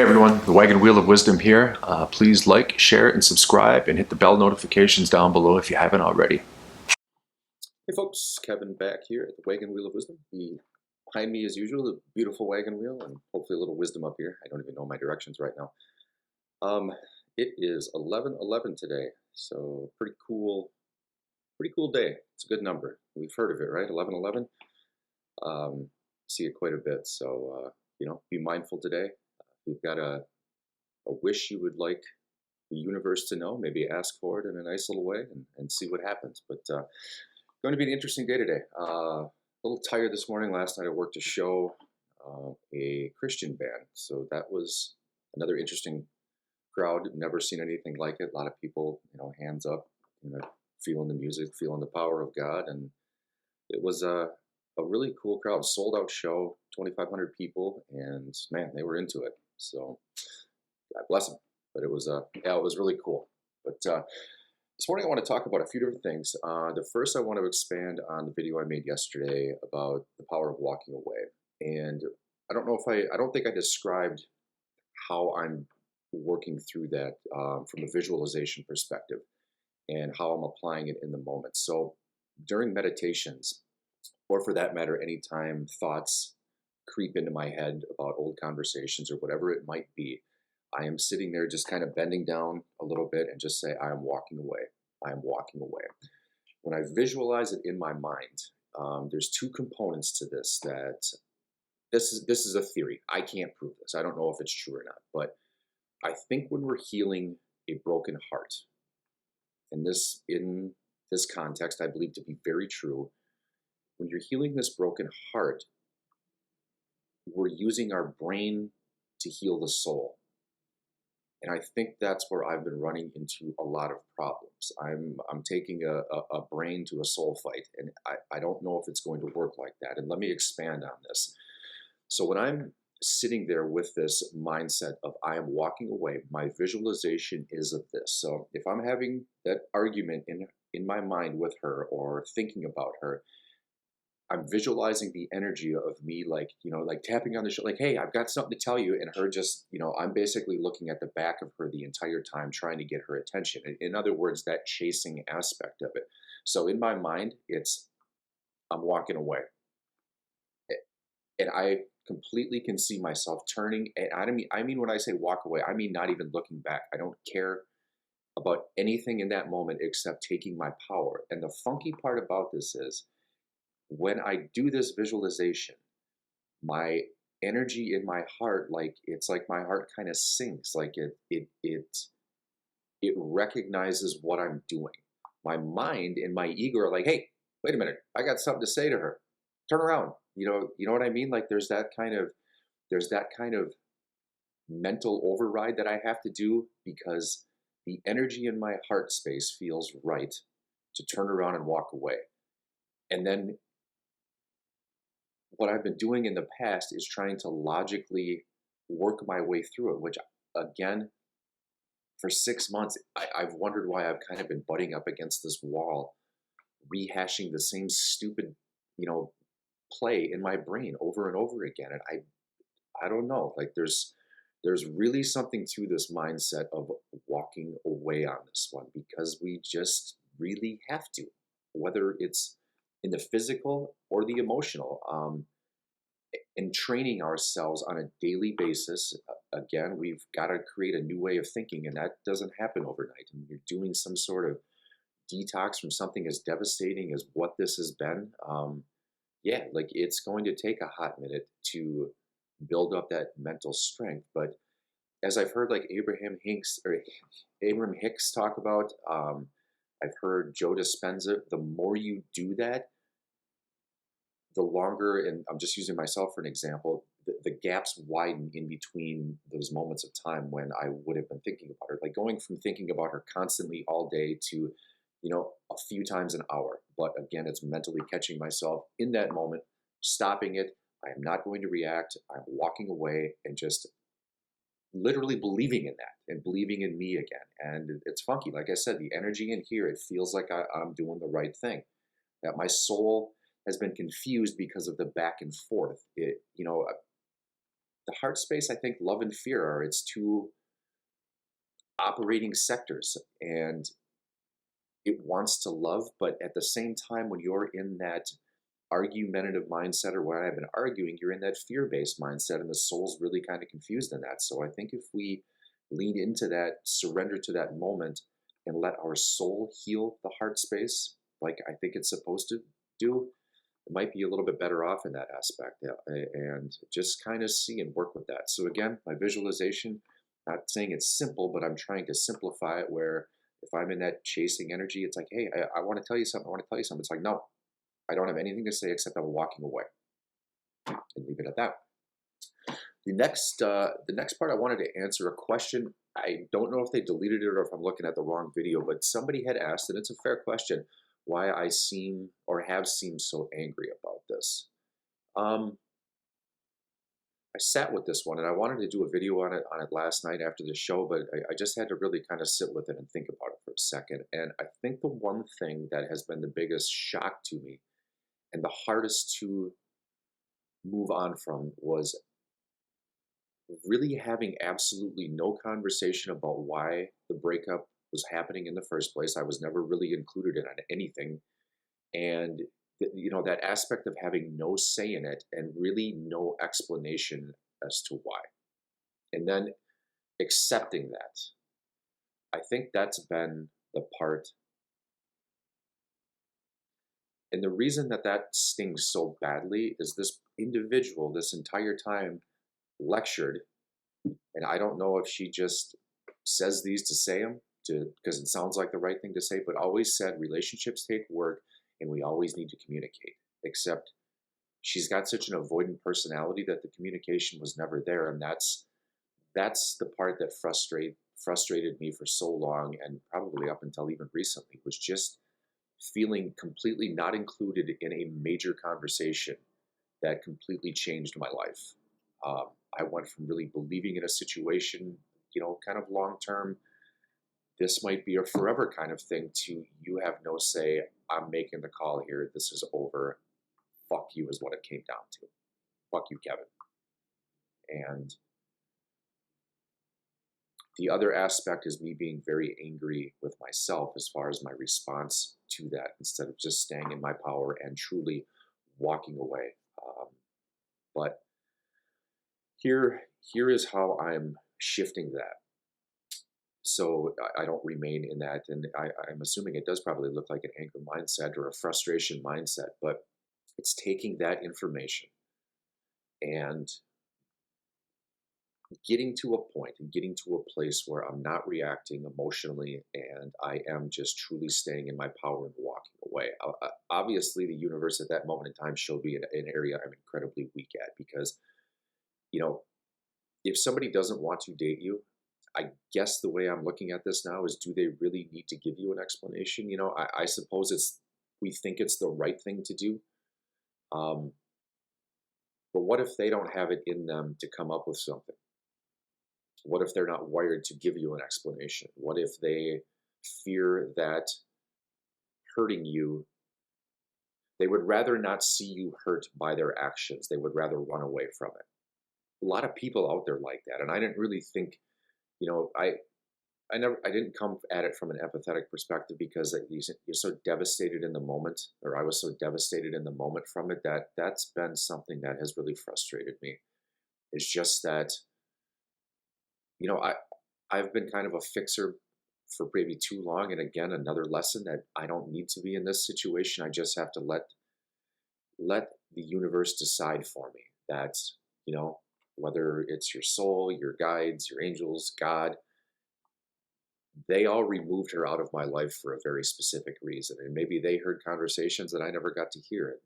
everyone, the Wagon Wheel of Wisdom here. Please like, share, and subscribe, and hit the bell notifications down below if you haven't already. Hey folks, Kevin back here at the Wagon Wheel of Wisdom. Behind me, as usual, a beautiful wagon wheel and hopefully a little wisdom up here. I don't even know my directions right now. It is 11:11 today, so pretty cool day. It's a good number. We've heard of it, right? 11:11. See it quite a bit. So be mindful today. If you've got a wish you would like the universe to know, maybe ask for it in a nice little way and see what happens. But going to be an interesting day today. A little tired this morning. Last night I worked a show, a Christian band, so that was another interesting crowd. Never seen anything like it. A lot of people, hands up, feeling the music, feeling the power of God, and it was a really cool crowd. Sold out show, 2,500 people, and man, they were into it. So God bless them. But it was it was really cool. But this morning I want to talk about a few different things. The first, I want to expand on the video I made yesterday about the power of walking away. And I don't think I described how I'm working through that from a visualization perspective and how I'm applying it in the moment. So during meditations, or for that matter, anytime thoughts creep into my head about old conversations or whatever it might be, I am sitting there just kind of bending down a little bit and just say, I am walking away. I am walking away. When I visualize it in my mind, there's two components to this. That this is a theory. I can't prove this. I don't know if it's true or not, but I think when we're healing a broken heart, and this in this context I believe to be very true, when you're healing this broken heart, we're using our brain to heal the soul. And I think that's where I've been running into a lot of problems. I'm taking a brain to a soul fight, and I don't know if it's going to work like that. And let me expand on this. So when I'm sitting there with this mindset of I am walking away, my visualization is of this. So if I'm having that argument in my mind with her or thinking about her, I'm visualizing the energy of me, like tapping on the shoulder, like, hey, I've got something to tell you. And her just, I'm basically looking at the back of her the entire time, trying to get her attention. In other words, that chasing aspect of it. So in my mind, I'm walking away. And I completely can see myself turning. And I mean, when I say walk away, I mean, not even looking back. I don't care about anything in that moment except taking my power. And the funky part about this is, when I do this visualization, my energy in my heart, it's like my heart kind of sinks, like it recognizes what I'm doing. My mind and my ego are like, hey, wait a minute, I got something to say to her. Turn around. You know what I mean? Like there's that kind of mental override that I have to do because the energy in my heart space feels right to turn around and walk away. And then what I've been doing in the past is trying to logically work my way through it, which again, for 6 months, I've wondered why I've kind of been butting up against this wall, rehashing the same stupid, play in my brain over and over again. And I don't know, like there's really something to this mindset of walking away on this one, because we just really have to, whether it's in the physical or the emotional. And training ourselves on a daily basis. Again, we've got to create a new way of thinking, and that doesn't happen overnight. And you're doing some sort of detox from something as devastating as what this has been. Like it's going to take a hot minute to build up that mental strength. But as I've heard, like Abraham Hicks talk about, I've heard Joe Dispenza, the more you do that, the longer, and I'm just using myself for an example, the gaps widen in between those moments of time when I would have been thinking about her, like going from thinking about her constantly all day to, a few times an hour. But again, it's mentally catching myself in that moment, stopping it. I am not going to react. I'm walking away and just literally believing in that and believing in me again. And it's funky. Like I said, the energy in here, it feels like I'm doing the right thing, that my soul has been confused because of the back and forth. the heart space, I think love and fear are its two operating sectors, and it wants to love, but at the same time, when you're in that argumentative mindset, or when I've been arguing, you're in that fear-based mindset, and the soul's really kind of confused in that. So I think if we lean into that, surrender to that moment, and let our soul heal the heart space, like I think it's supposed to do, it might be a little bit better off in that aspect. Yeah, and just kind of see and work with that. So again, my visualization, not saying it's simple, but I'm trying to simplify it where if I'm in that chasing energy, it's like, hey, I want to tell you something. I want to tell you something. It's like, no, I don't have anything to say except I'm walking away, and leave it at that. The next part, I wanted to answer a question. I don't know if they deleted it or if I'm looking at the wrong video, but somebody had asked, and it's a fair question, why I seem or have seemed so angry about this. Um, I sat with this one, and I wanted to do a video on it last night after the show, but I just had to really kind of sit with it and think about it for a second. And I think the one thing that has been the biggest shock to me and the hardest to move on from was really having absolutely no conversation about why the breakup was happening in the first place. I was never really included in anything. And that aspect of having no say in it and really no explanation as to why. And then accepting that. I think that's been the part. And the reason that that stings so badly is this individual, this entire time, lectured, and I don't know if she just says these to say them, because it sounds like the right thing to say, but always said relationships take work and we always need to communicate. Except she's got such an avoidant personality that the communication was never there, and that's the part that frustrated me for so long, and probably up until even recently, was just feeling completely not included in a major conversation that completely changed my life. I went from really believing in a situation, kind of long term, this might be a forever kind of thing, to you have no say. I'm making the call here. This is over. Fuck you is what it came down to. Fuck you, Kevin. And the other aspect is me being very angry with myself as far as my response to that, instead of just staying in my power and truly walking away. But here is how I'm shifting that, so I don't remain in that. And I'm assuming it does probably look like an anger mindset or a frustration mindset, but it's taking that information and getting to a point and getting to a place where I'm not reacting emotionally, and I am just truly staying in my power and walking away. Obviously, the universe at that moment in time showed me an area I'm incredibly weak at, because, you know, if somebody doesn't want to date you, I guess the way I'm looking at this now is, do they really need to give you an explanation? I suppose we think it's the right thing to do. Um, but what if they don't have it in them to come up with something? What if they're not wired to give you an explanation? What if they fear that hurting you, they would rather not see you hurt by their actions. They would rather run away from it. A lot of people out there like that. And I didn't really think, I didn't come at it from an empathetic perspective, because you're so devastated in the moment, or I was so devastated in the moment from it, that's been something that has really frustrated me. It's just that, you know, I, I've been kind of a fixer for maybe too long. And again, another lesson that I don't need to be in this situation. I just have to let the universe decide for me that, whether it's your soul, your guides, your angels, God, they all removed her out of my life for a very specific reason. And maybe they heard conversations that I never got to hear. And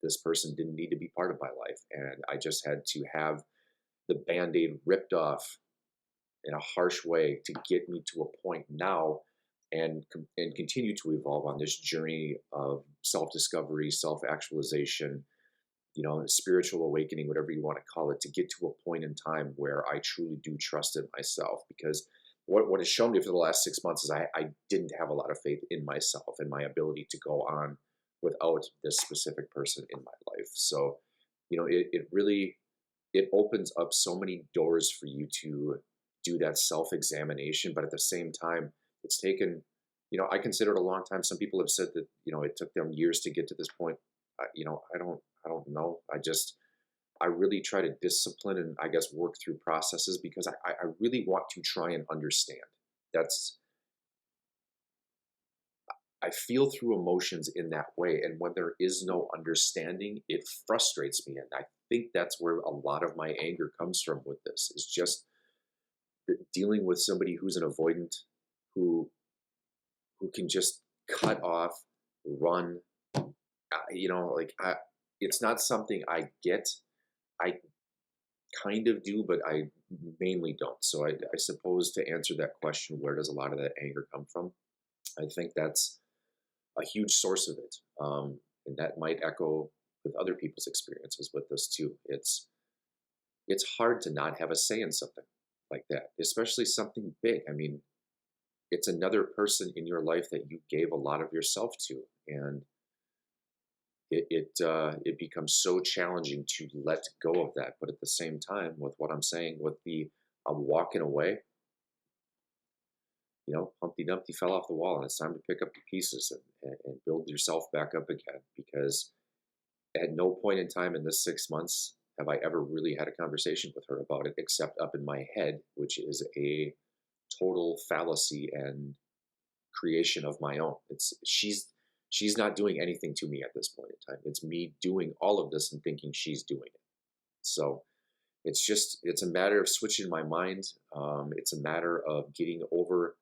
this person didn't need to be part of my life. And I just had to have the band-aid ripped off in a harsh way to get me to a point now, and continue to evolve on this journey of self-discovery, self-actualization, spiritual awakening, whatever you want to call it, to get to a point in time where I truly do trust in myself. Because what has shown me for the last 6 months is I didn't have a lot of faith in myself and my ability to go on without this specific person in my life. So, it really it opens up so many doors for you to do that self-examination, but at the same time, it's taken, I consider it a long time. Some people have said that, it took them years to get to this point. I don't know. I really try to discipline and I guess work through processes because I really want to try and understand. That's I feel through emotions in that way. And when there is no understanding, it frustrates me. And I think that's where a lot of my anger comes from with this is just dealing with somebody who's an avoidant, who can just cut off, run. It's not something I get. I kind of do, but I mainly don't. So I suppose to answer that question, where does a lot of that anger come from? I think that's a huge source of it. And that might echo with other people's experiences with this too. It's hard to not have a say in something like that, especially something big. I mean, it's another person in your life that you gave a lot of yourself to, and it becomes so challenging to let go of that. But at the same time, with what I'm saying, with the I'm walking away, Humpty Dumpty fell off the wall, and it's time to pick up the pieces and build yourself back up again. Because at no point in time in this 6 months have I ever really had a conversation with her about it, except up in my head, which is a total fallacy and creation of my own. She's not doing anything to me at this point in time. It's me doing all of this and thinking she's doing it. So it's a matter of switching my mind. It's a matter of getting over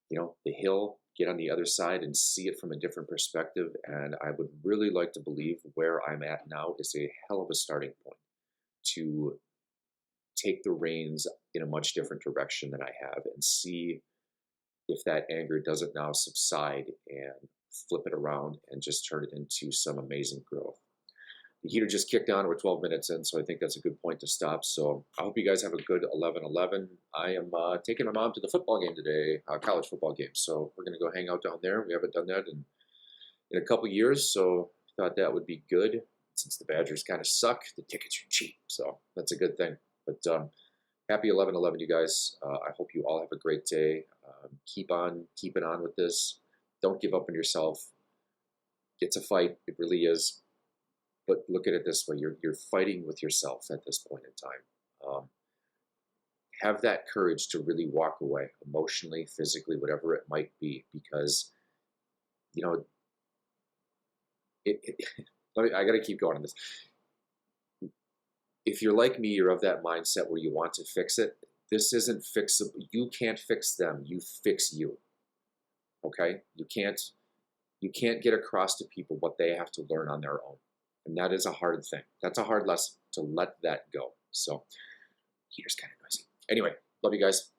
the hill, get on the other side and see it from a different perspective. And I would really like to believe where I'm at now is a hell of a starting point to take the reins in a much different direction than I have and see if that anger doesn't now subside and flip it around and just turn it into some amazing growth. The heater just kicked on. We're 12 minutes in, so I think that's a good point to stop. So I hope you guys have a good 11-11. I am taking my mom to the football game today, college football game. So we're going to go hang out down there. We haven't done that in a couple years, so thought that would be good. Since the Badgers kind of suck, the tickets are cheap, so that's a good thing. But happy 11-11, you guys. I hope you all have a great day. Keep on keeping on with this. Don't give up on yourself. It's a fight. It really is. But look at it this way, you're fighting with yourself at this point in time. Have that courage to really walk away emotionally, physically, whatever it might be, because, I got to keep going on this. If you're like me, you're of that mindset where you want to fix it. This isn't fixable. You can't fix them. You fix you. Okay? You can't get across to people what they have to learn on their own. And that is a hard thing. That's a hard lesson to let that go. So, here's kind of noisy. Anyway, love you guys.